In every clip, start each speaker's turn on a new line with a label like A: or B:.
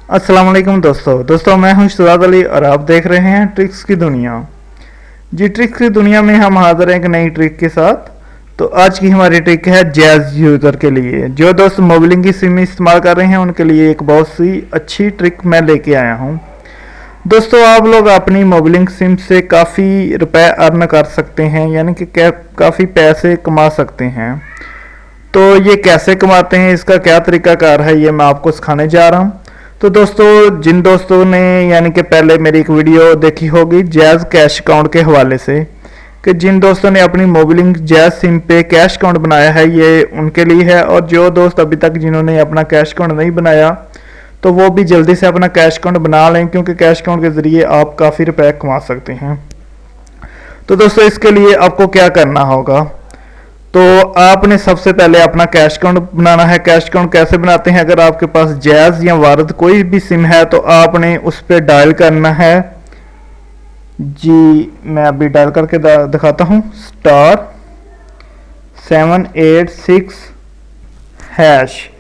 A: अस्सलाम वालेकुम दोस्तों मैं हूं शुजात अली और आप देख रहे हैं ट्रिक्स की दुनिया। जी, ट्रिक्स की दुनिया में हम हाजिर हैं एक नई ट्रिक के साथ। तो आज की हमारी ट्रिक है जैज़ यूज़र के लिए। जो दोस्त मोबिलिंग की सिम इस्तेमाल कर रहे हैं उनके लिए एक बहुत सी अच्छी ट्रिक मैं लेके आया हूं। दोस्तों, आप लोग अपनी मोबिलिंग सिम से काफ़ी रुपए अर्न कर सकते हैं, यानी कि काफ़ी पैसे कमा सकते हैं। तो ये कैसे कमाते हैं, इसका क्या तरीकाकार है, ये मैं आपको सिखाने जा रहा हूँ। तो दोस्तों, जिन दोस्तों ने यानी कि पहले मेरी एक वीडियो देखी होगी जैज़ कैश अकाउंट के हवाले से, कि जिन दोस्तों ने अपनी मोबिलिंग जैज़ सिम पे कैश अकाउंट बनाया है, ये उनके लिए है। और जो दोस्त अभी तक जिन्होंने अपना कैश अकाउंट नहीं बनाया, तो वो भी जल्दी से अपना कैश अकाउंट बना लें, क्योंकि कैश अकाउंट के ज़रिए आप काफ़ी रुपए कमा सकते हैं। तो दोस्तों, इसके लिए आपको क्या करना होगा, तो आपने सबसे पहले अपना कैश अकाउंट बनाना है। कैश अकाउंट कैसे बनाते हैं, अगर आपके पास जैज़ या वारद कोई भी सिम है तो आपने उस पर डायल करना है। जी, मैं अभी डायल करके दिखाता हूँ। *786#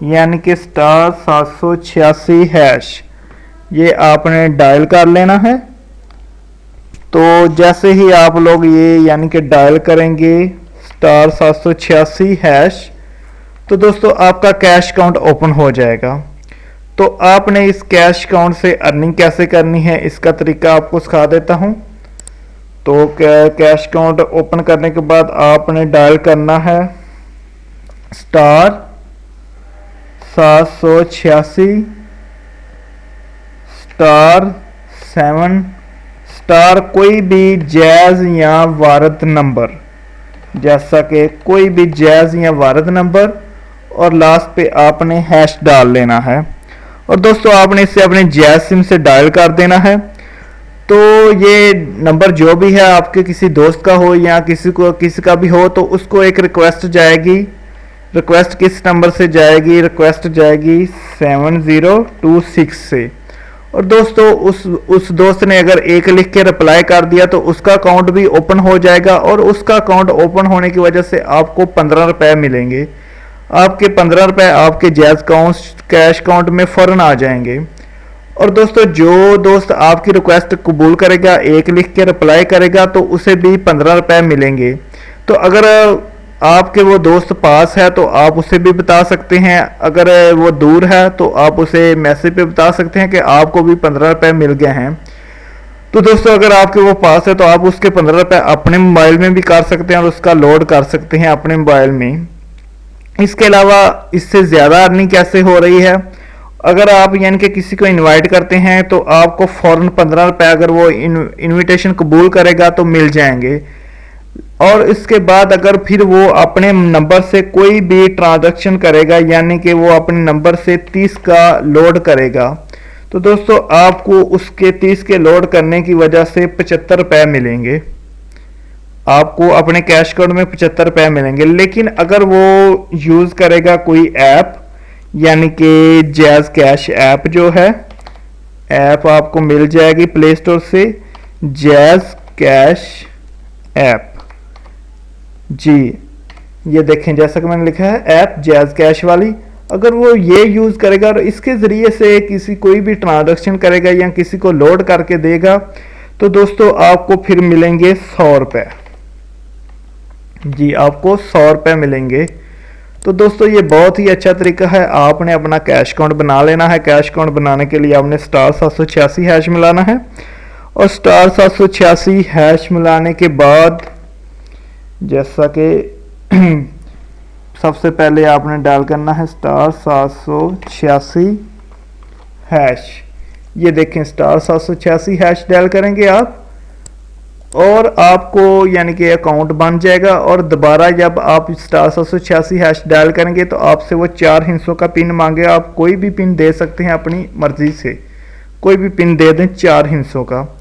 A: यानी कि *786#। ये आपने डायल कर लेना है। तो जैसे ही आप लोग ये यानी कि डायल करेंगे *786#, तो दोस्तों आपका कैश अकाउंट ओपन हो जाएगा। तो आपने इस कैश अकाउंट से अर्निंग कैसे करनी है, इसका तरीका आपको सिखा देता हूं। तो कैश अकाउंट ओपन करने के बाद आपने डायल करना है *7 कोई भी जैज़ या वारद नंबर, जैसा कि कोई भी जैज़ या वारद नंबर, और लास्ट पे आपने हैश डाल लेना है। और दोस्तों, आपने इसे अपने जैज़ सिम से डायल कर देना है। तो ये नंबर जो भी है, आपके किसी दोस्त का हो या किसी का भी हो, तो उसको एक रिक्वेस्ट जाएगी। रिक्वेस्ट किस नंबर से जाएगी, रिक्वेस्ट जाएगी 7026 से। और दोस्तों, उस दोस्त ने अगर एक लिख के रिप्लाई कर दिया तो उसका अकाउंट भी ओपन हो जाएगा, और उसका अकाउंट ओपन होने की वजह से आपको 15 रुपए मिलेंगे। आपके 15 रुपए आपके जैज़ कैश अकाउंट में फ़ौरन आ जाएंगे। और दोस्तों, जो दोस्त आपकी रिक्वेस्ट कबूल करेगा, एक लिख के रिप्लाई करेगा, तो उसे भी 15 रुपए मिलेंगे। तो अगर आपके वो दोस्त पास है तो आप उसे भी बता सकते हैं, अगर वो दूर है तो आप उसे मैसेज पे बता सकते हैं कि आपको भी 15 रुपए मिल गए हैं। तो दोस्तों, अगर आपके वो पास है तो आप उसके 15 रुपए अपने मोबाइल में भी कर सकते हैं और उसका लोड कर सकते हैं अपने मोबाइल में। इसके अलावा इससे ज़्यादा अर्निंग कैसे हो रही है, अगर आप यानी कि किसी को इनवाइट करते हैं तो आपको फ़ौरन 15 रुपए अगर वो इनविटेशन कबूल करेगा तो मिल जाएंगे। और इसके बाद अगर फिर वो अपने नंबर से कोई भी ट्रांजैक्शन करेगा, यानी कि वो अपने नंबर से 30 का लोड करेगा, तो दोस्तों आपको उसके 30 के लोड करने की वजह से 75 रुपए मिलेंगे। आपको अपने कैश अकाउंट में 75 रुपए मिलेंगे। लेकिन अगर वो यूज़ करेगा कोई ऐप, यानी कि जैज़ कैश ऐप जो है, ऐप आपको मिल जाएगी प्ले स्टोर से, जैज़ कैश ऐप। जी, ये देखें, जैसा कि मैंने लिखा है ऐप जैज़ कैश वाली। अगर वो ये यूज़ करेगा और इसके ज़रिए से कोई भी ट्रांजैक्शन करेगा या किसी को लोड करके देगा, तो दोस्तों आपको फिर मिलेंगे 100 रुपये। जी, आपको 100 रुपये मिलेंगे। तो दोस्तों, ये बहुत ही अच्छा तरीका है। आपने अपना कैश अकाउंट बना लेना है। कैश अकाउंट बनाने के लिए आपने *786# मिलाना है, और *786# मिलाने के बाद जैसा कि सबसे पहले आपने डायल करना है *786#। ये देखें, *786# डायल करेंगे आप, और आपको यानी कि अकाउंट बन जाएगा। और दोबारा जब आप *786# डायल करेंगे तो आपसे वो 4 हिस्सों का पिन मांगेगा। आप कोई भी पिन दे सकते हैं अपनी मर्जी से, कोई भी पिन दे दें 4 हिस्सों का,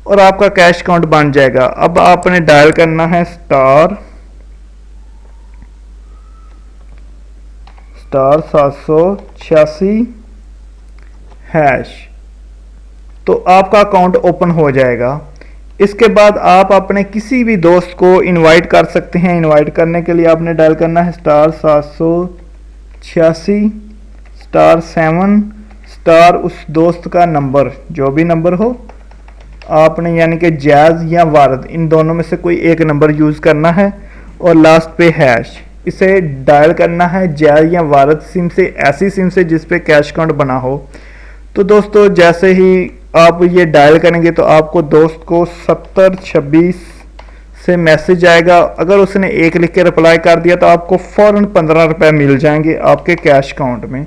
A: और आपका कैश अकाउंट बन जाएगा। अब आपने डायल करना है *786#, तो आपका अकाउंट ओपन हो जाएगा। इसके बाद आप अपने किसी भी दोस्त को इनवाइट कर सकते हैं। इनवाइट करने के लिए आपने डायल करना है *786*7 स्टार उस दोस्त का नंबर, जो भी नंबर हो आपने, यानी कि जैज़ या वारद, इन दोनों में से कोई एक नंबर यूज़ करना है और लास्ट पे हैश। इसे डायल करना है जैज़ या वारद सिम से, ऐसी सिम से जिस पे कैश अकाउंट बना हो। तो दोस्तों जैसे ही आप ये डायल करेंगे तो आपको दोस्त को 7026 से मैसेज आएगा। अगर उसने एक लिख के रिप्लाई कर दिया तो आपको फ़ौरन 15 रुपये मिल जाएंगे आपके कैश अकाउंट में।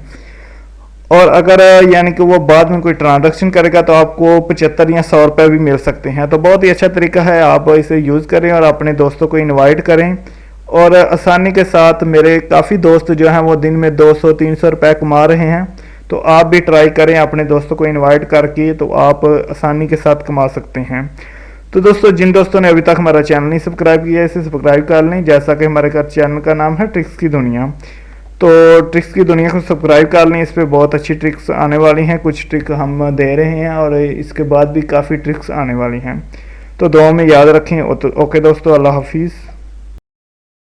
A: और अगर यानी कि वो बाद में कोई ट्रांजैक्शन करेगा तो आपको 75 या 100 रुपये भी मिल सकते हैं। तो बहुत ही अच्छा तरीका है, आप इसे यूज़ करें और अपने दोस्तों को इनवाइट करें। और आसानी के साथ मेरे काफ़ी दोस्त जो हैं वो दिन में 200-300 रुपये कमा रहे हैं। तो आप भी ट्राई करें अपने दोस्तों को इनवाइट करके, तो आप आसानी के साथ कमा सकते हैं। तो दोस्तों जिन दोस्तों ने अभी तक हमारा चैनल नहीं सब्सक्राइब किया है इसे सब्सक्राइब कर लें। जैसा कि हमारे चैनल का नाम है ट्रिक्स की दुनिया, तो ट्रिक्स की दुनिया को सब्सक्राइब कर लें। इस पर बहुत अच्छी ट्रिक्स आने वाली हैं, कुछ ट्रिक हम दे रहे हैं और इसके बाद भी काफ़ी ट्रिक्स आने वाली हैं। तो दुआ में याद रखें। ओके दोस्तों, अल्लाह हाफिज़।